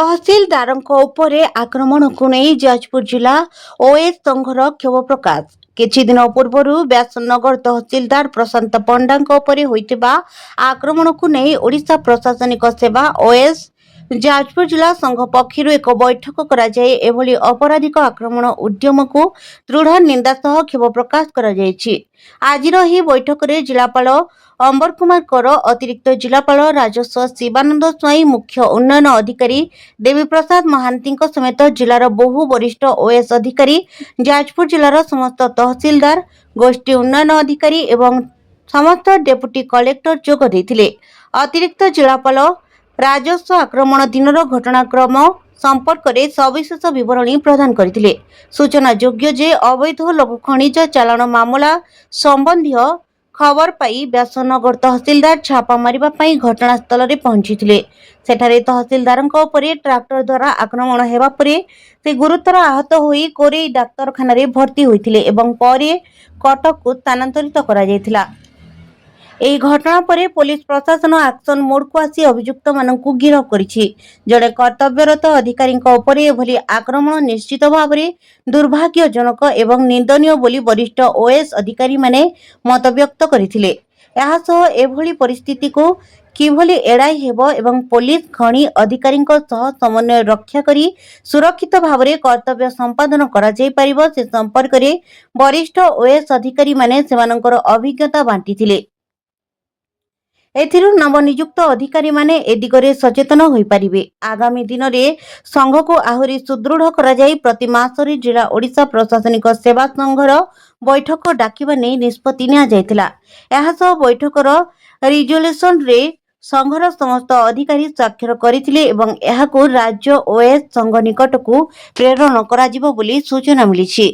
ତହସିଲଦାରଙ୍କ ଉପରେ ଆକ୍ରମଣକୁ ନେଇ ଯାଜପୁର ଜିଲ୍ଲା ଓଏସ୍ ସଂଘର କ୍ଷୋଭ ପ୍ରକାଶ। କିଛି ଦିନ ପୂର୍ବରୁ ବ୍ୟାସନଗର ତହସିଲଦାର ପ୍ରଶାନ୍ତ ପଣ୍ଡାଙ୍କ ଉପରେ ହୋଇଥିବା ଆକ୍ରମଣକୁ ନେଇ ଓଡ଼ିଶା ପ୍ରଶାସନିକ ସେବା ଓଏସ୍ ଯାଜପୁର ଜିଲ୍ଲା ସଂଘ ପକ୍ଷରୁ ଏକ ବୈଠକ କରାଯାଇ ଏଭଳି ଅପରାଧିକ ଆକ୍ରମଣ ଉଦ୍ୟମକୁ ଦୃଢ଼ ନିନ୍ଦା ସହ କ୍ଷୋଭ ପ୍ରକାଶ କରାଯାଇଛି। ଆଜିର ଏହି ବୈଠକରେ ଜିଲ୍ଲାପାଳ ଅମ୍ବର କୁମାର କର, ଅତିରିକ୍ତ ଜିଲ୍ଲାପାଳ ରାଜସ୍ୱ ଶିବାନନ୍ଦ ସ୍ୱାଇଁ, ମୁଖ୍ୟ ଉନ୍ନୟନ ଅଧିକାରୀ ଦେବୀପ୍ରସାଦ ମହାନ୍ତିଙ୍କ ସମେତ ଜିଲ୍ଲାର ବହୁ ବରିଷ୍ଠ ଓଏସ୍ ଅଧିକାରୀ, ଯାଜପୁର ଜିଲ୍ଲାର ସମସ୍ତ ତହସିଲଦାର, ଗୋଷ୍ଠୀ ଉନ୍ନୟନ ଅଧିକାରୀ ଏବଂ ସମସ୍ତ ଡେପୁଟି କଲେକ୍ଟର ଯୋଗ ଦେଇଥିଲେ। ଅତିରିକ୍ତ ଜିଲ୍ଲାପାଳ ରାଜସ୍ୱ ଆକ୍ରମଣ ଦିନର ଘଟଣାକ୍ରମ ସମ୍ପର୍କରେ ସବିଶେଷ ବିବରଣୀ ପ୍ରଦାନ କରିଥିଲେ। ସୂଚନାଯୋଗ୍ୟ ଯେ ଅବୈଧ ଲଘୁ ଖଣିଜ ଚାଲାଣ ମାମଲା ସମ୍ବନ୍ଧୀୟ ଖବର ପାଇ ବ୍ୟାସନଗର ତହସିଲଦାର ଛାପା ମାରିବା ପାଇଁ ଘଟଣାସ୍ଥଳରେ ପହଞ୍ଚିଥିଲେ। ସେଠାରେ ତହସିଲଦାରଙ୍କ ଉପରେ ଟ୍ରାକ୍ଟର ଦ୍ୱାରା ଆକ୍ରମଣ ହେବା ପରେ ସେ ଗୁରୁତର ଆହତ ହୋଇ କୋରେଇ ଡାକ୍ତରଖାନାରେ ଭର୍ତ୍ତି ହୋଇଥିଲେ ଏବଂ ପରେ କଟକକୁ ସ୍ଥାନାନ୍ତରିତ କରାଯାଇଥିଲା। ଏହି ଘଟଣା ପରେ ପୋଲିସ ପ୍ରଶାସନ ଆକ୍ସନ ମୋଡକୁ ଆସି ଅଭିଯୁକ୍ତମାନଙ୍କୁ ଗିରଫ କରିଛି। ଜଣେ କର୍ତ୍ତବ୍ୟରତ ଅଧିକାରୀଙ୍କ ଉପରେ ଏଭଳି ଆକ୍ରମଣ ନିଶ୍ଚିତ ଭାବରେ ଦୁର୍ଭାଗ୍ୟଜନକ ଏବଂ ନିନ୍ଦନୀୟ ବୋଲି ବରିଷ୍ଠ ଓଏସ୍ ଅଧିକାରୀମାନେ ମତବ୍ୟକ୍ତ କରିଥିଲେ। ଏହାସହ ଏଭଳି ପରିସ୍ଥିତିକୁ କିଭଳି ଏଡ଼ାଇ ହେବ ଏବଂ ପୋଲିସ ଖଣି ଅଧିକାରୀଙ୍କ ସହ ସମନ୍ୱୟ ରକ୍ଷା କରି ସୁରକ୍ଷିତ ଭାବରେ କର୍ତ୍ତବ୍ୟ ସମ୍ପାଦନ କରାଯାଇପାରିବ ସେ ସମ୍ପର୍କରେ ବରିଷ୍ଠ ଓଏସ୍ ଅଧିକାରୀମାନେ ସେମାନଙ୍କର ଅଭିଜ୍ଞତା ବାଣ୍ଟିଥିଲେ। ଏଥିରୁ ନବନିଯୁକ୍ତ ଅଧିକାରୀମାନେ ଏ ଦିଗରେ ସଚେତନ ହୋଇପାରିବେ। ଆଗାମୀ ଦିନରେ ସଂଘକୁ ଆହୁରି ସୁଦୃଢ଼ କରାଯାଇ ପ୍ରତି ମାସରେ ଜିଲ୍ଲା ଓଡ଼ିଶା ପ୍ରଶାସନିକ ସେବା ସଂଘର ବୈଠକ ଡାକିବା ନେଇ ନିଷ୍ପତ୍ତି ନିଆଯାଇଥିଲା। ଏହାସହ ବୈଠକର ରିଜୋଲ୍ୟୁସନରେ ସଂଘର ସମସ୍ତ ଅଧିକାରୀ ସ୍ୱାକ୍ଷର କରିଥିଲେ ଏବଂ ଏହାକୁ ରାଜ୍ୟ ଓଏସ୍ ସଂଘ ନିକଟକୁ ପ୍ରେରଣ କରାଯିବ ବୋଲି ସୂଚନା ମିଳିଛି।